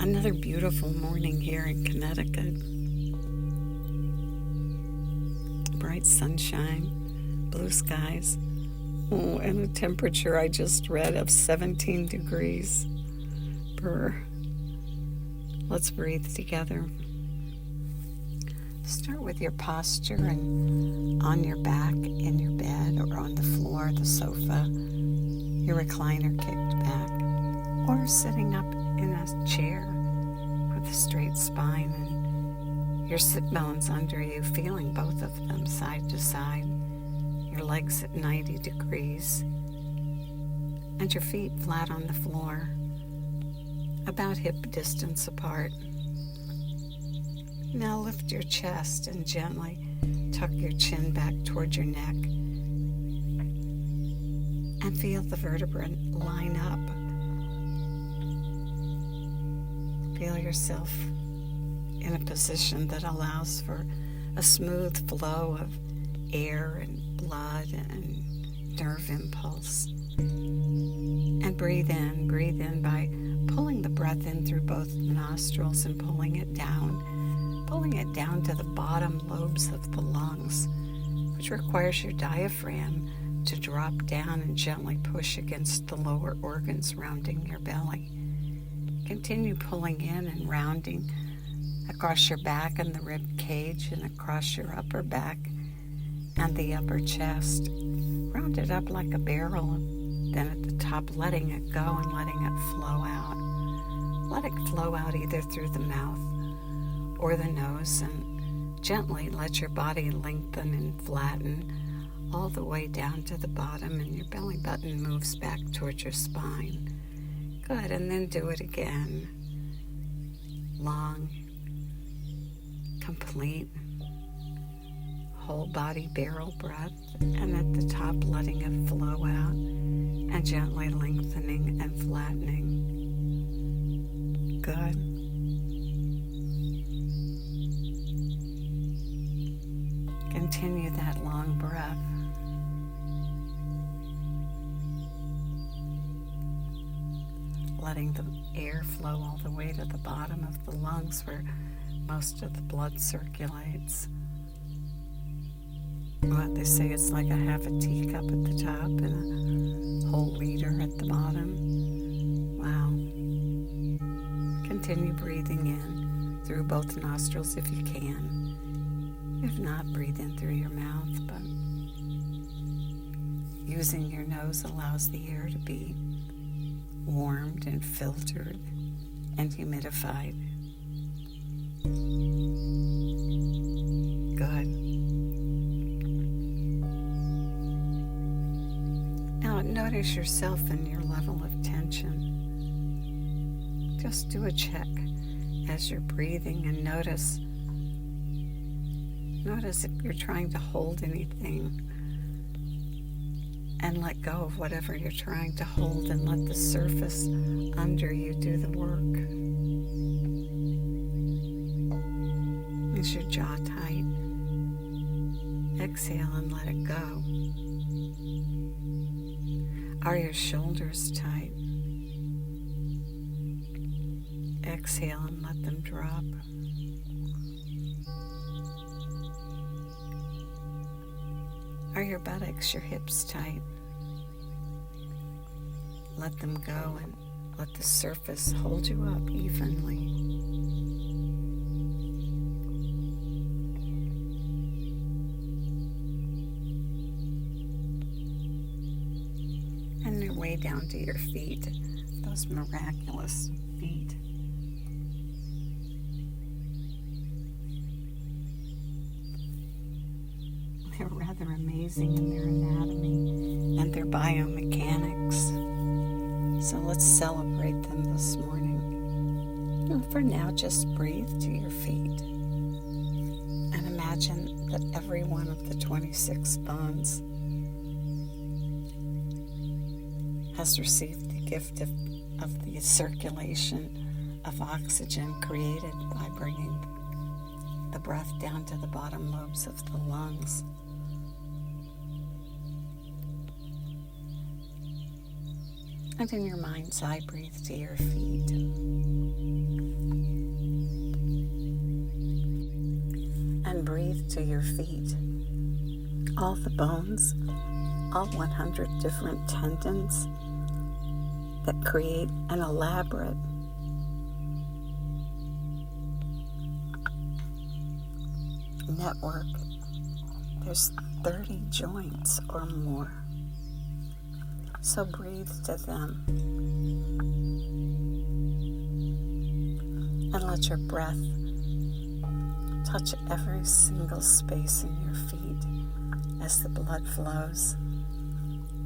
Another beautiful morning here in Connecticut. Bright sunshine, blue skies, and a temperature I just read of 17 degrees. Brr. Let's breathe together. Start with your posture and on your back in your bed or on the floor, the sofa, your recliner kicked back, or sitting up in a chair with a straight spine and your sit bones under you, feeling both of them side to side, your legs at 90 degrees, and your feet flat on the floor, about hip distance apart. Now lift your chest and gently tuck your chin back toward your neck and feel the vertebrae line up. Feel yourself in a position that allows for a smooth flow of air and blood and nerve impulse. And breathe in by pulling the breath in through both the nostrils and pulling it down to the bottom lobes of the lungs, which requires your diaphragm to drop down and gently push against the lower organs rounding your belly. Continue pulling in and rounding across your back and the rib cage and across your upper back and the upper chest. Round it up like a barrel, then at the top letting it go and letting it flow out. Let it flow out either through the mouth or the nose, and gently let your body lengthen and flatten all the way down to the bottom, and your belly button moves back towards your spine. Good, and then do it again. Long, complete, whole body barrel breath, and at the top letting it flow out and gently lengthening and flattening. Good. Continue that long breath. Letting the air flow all the way to the bottom of the lungs where most of the blood circulates. What they say, it's like a half a teacup at the top and a whole liter at the bottom. Wow. Continue breathing in through both nostrils if you can. If not, breathe in through your mouth, but using your nose allows the air to be warmed and filtered and humidified. Good. Now notice yourself and your level of tension. Just do a check as you're breathing and notice if you're trying to hold anything, and let go of whatever you're trying to hold and let the surface under you do the work. Is your jaw tight? Exhale and let it go. Are your shoulders tight? Exhale and let them drop. Are your buttocks, your hips tight? Let them go and let the surface hold you up evenly. And your way down to your feet, those miraculous feet. They're rather amazing in their anatomy and their biomechanics. So let's celebrate them this morning. And for now, just breathe to your feet. And imagine that every one of the 26 bones has received the gift of the circulation of oxygen created by bringing the breath down to the bottom lobes of the lungs. And in your mind's eye, breathe to your feet. and breathe to your feet. All the bones, all 100 different tendons that create an elaborate network. There's 30 joints or more. So breathe to them. And let your breath touch every single space in your feet as the blood flows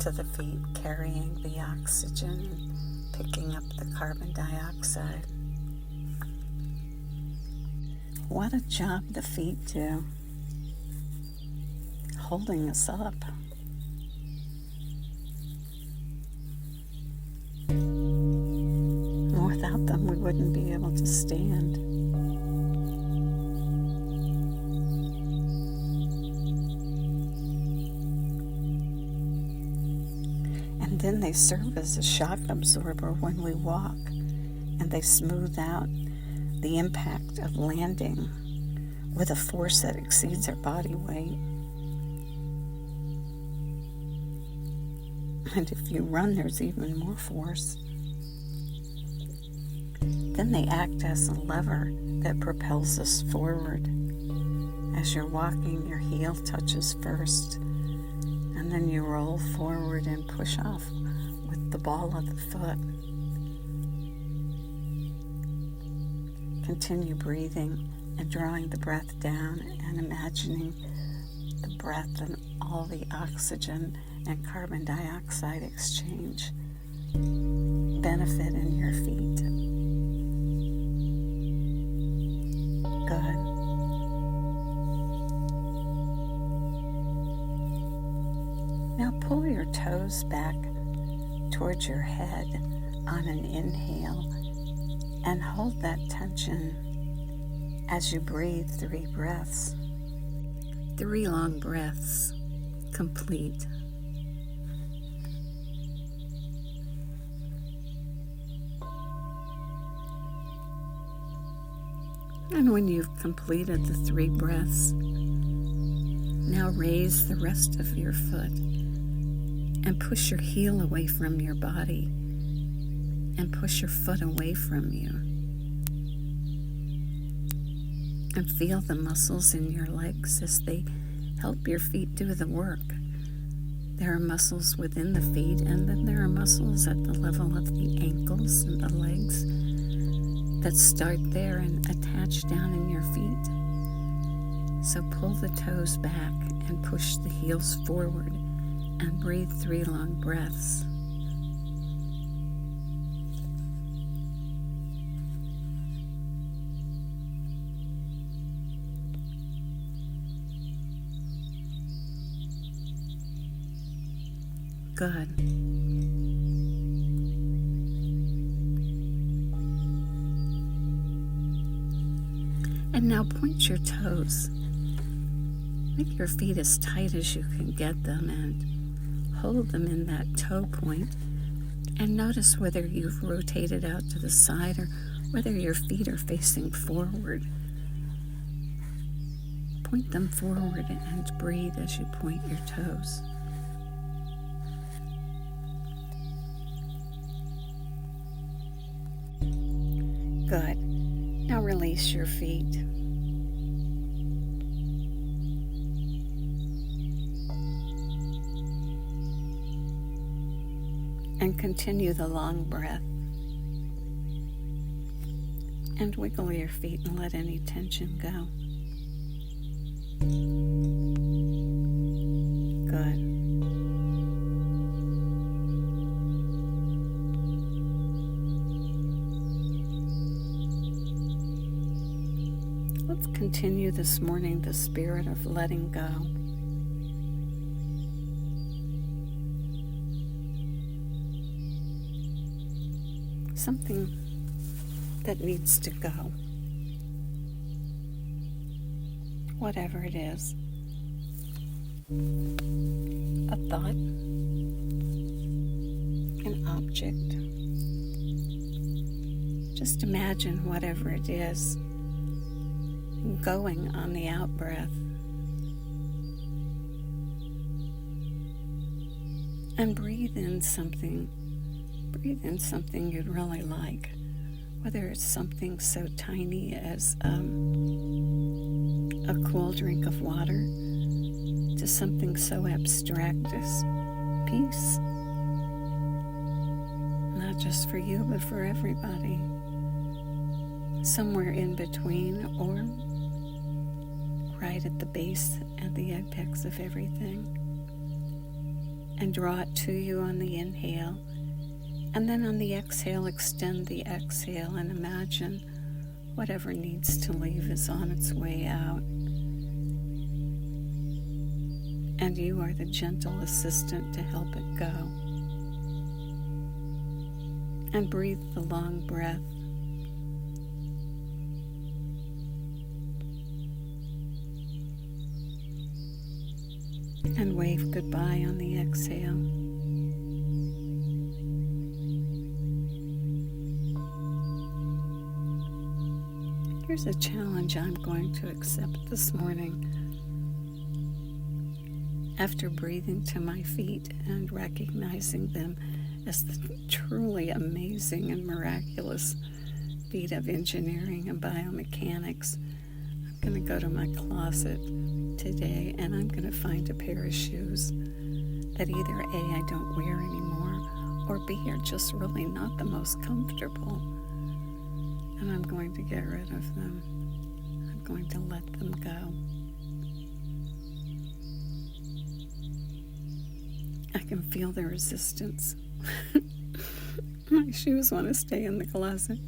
to the feet, carrying the oxygen, picking up the carbon dioxide. What a job the feet do, holding us up. Without them, we wouldn't be able to stand. And then they serve as a shock absorber when we walk, and they smooth out the impact of landing with a force that exceeds our body weight. And if you run, there's even more force. Then they act as a lever that propels us forward. As you're walking, your heel touches first, and then you roll forward and push off with the ball of the foot. Continue breathing and drawing the breath down and imagining the breath and all the oxygen and carbon dioxide exchange benefit in your feet. Good. Now pull your toes back towards your head on an inhale and hold that tension as you breathe 3 breaths. 3 long breaths, complete. And when you've completed the 3 breaths, now raise the rest of your foot and push your heel away from your body and push your foot away from you. And feel the muscles in your legs as they help your feet do the work. There are muscles within the feet, and then there are muscles at the level of the ankles and the legs that start there and attach down in your feet. So pull the toes back and push the heels forward and breathe 3 long breaths. Good. And now point your toes. Make your feet as tight as you can get them and hold them in that toe point. And notice whether you've rotated out to the side or whether your feet are facing forward. Point them forward and breathe as you point your toes. Good. Now release your feet. And continue the long breath. And wiggle your feet and let any tension go. Good. Let's continue this morning the spirit of letting go. Something that needs to go. Whatever it is. A thought, an object. Just imagine whatever it is. going on the out breath. And breathe in something you'd really like, whether it's something so tiny as a cool drink of water, to something so abstract as peace. Not just for you, but for everybody. Somewhere in between, or right at the base, at the apex of everything. And draw it to you on the inhale. And then on the exhale, extend the exhale and imagine whatever needs to leave is on its way out. And you are the gentle assistant to help it go. And breathe the long breath. And wave goodbye on the exhale. Here's a challenge I'm going to accept this morning. After breathing to my feet and recognizing them as the truly amazing and miraculous feat of engineering and biomechanics, I'm going to go to my closet today and I'm going to find a pair of shoes that either A, I don't wear anymore, or B, are just really not the most comfortable. And I'm going to get rid of them. I'm going to let them go. I can feel the resistance. My shoes want to stay in the closet.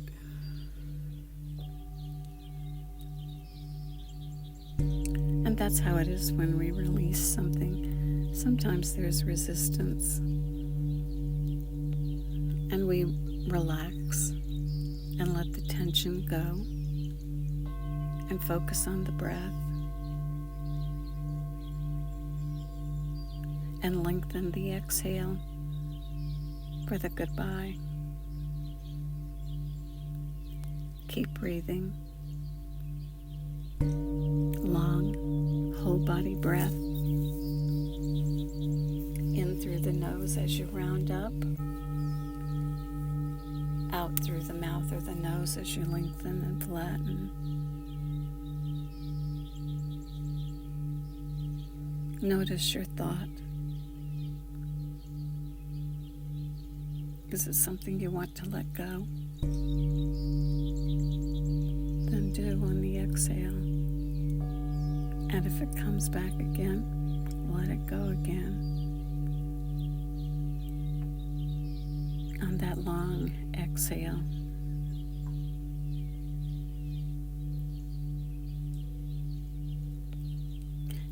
And that's how it is when we release something. Sometimes there's resistance. And we relax and let the tension go and focus on the breath and lengthen the exhale for the goodbye. Keep breathing. Long, whole body breath in through the nose as you round up, out through the mouth or the nose as you lengthen and flatten. Notice your thought. Is it something you want to let go? Then do on the exhale. And if it comes back again, let it go again. On that long exhale.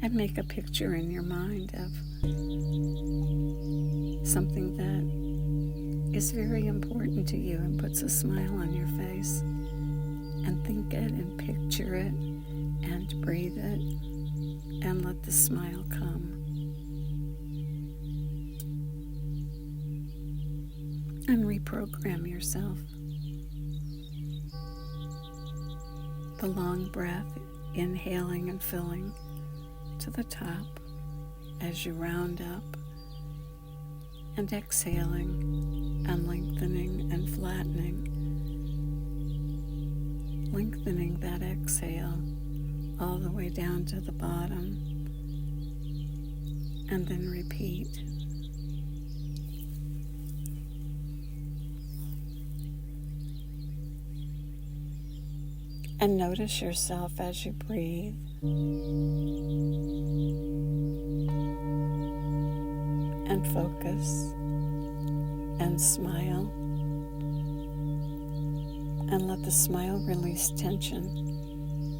And make a picture in your mind of something that is very important to you and puts a smile on your face. And think it and picture it and breathe it and let the smile come. And reprogram yourself. The long breath, inhaling and filling to the top as you round up, and exhaling and lengthening and flattening. Lengthening that exhale all the way down to the bottom, and then repeat. And notice yourself as you breathe. And focus and smile. And let the smile release tension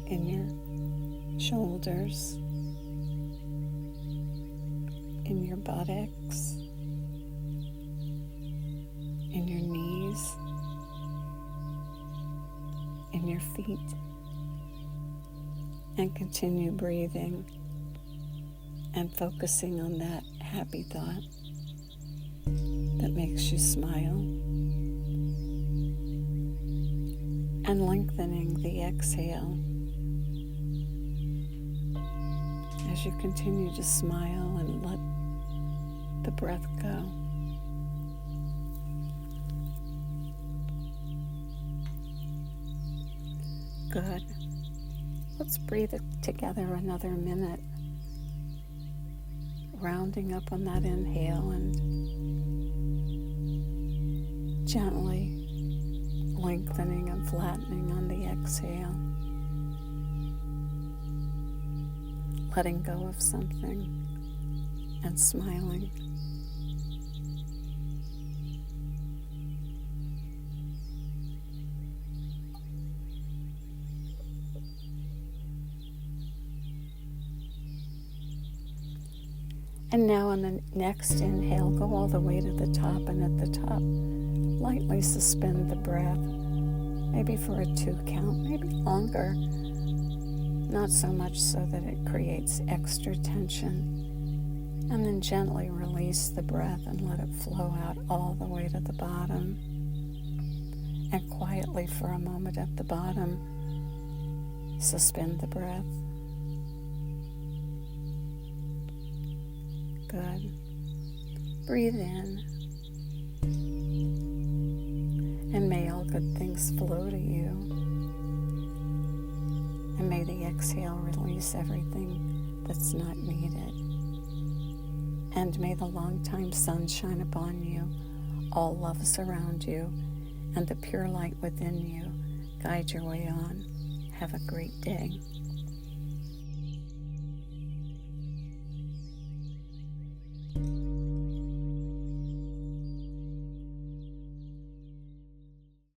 in your shoulders, in your buttocks, in your knees, in your feet. And continue breathing and focusing on that happy thought that makes you smile. And lengthening the exhale as you continue to smile and let the breath go. Good. Let's breathe it together another minute, rounding up on that inhale and gently lengthening and flattening on the exhale, letting go of something and smiling. And now on the next inhale, go all the way to the top, and at the top, lightly suspend the breath, maybe for a 2 count, maybe longer, not so much so that it creates extra tension, and then gently release the breath and let it flow out all the way to the bottom, and quietly for a moment at the bottom, suspend the breath. Good. Breathe in. And may all good things flow to you. And may the exhale release everything that's not needed. And may the long-time sun shine upon you, all love surround you, and the pure light within you guide your way on. Have a great day.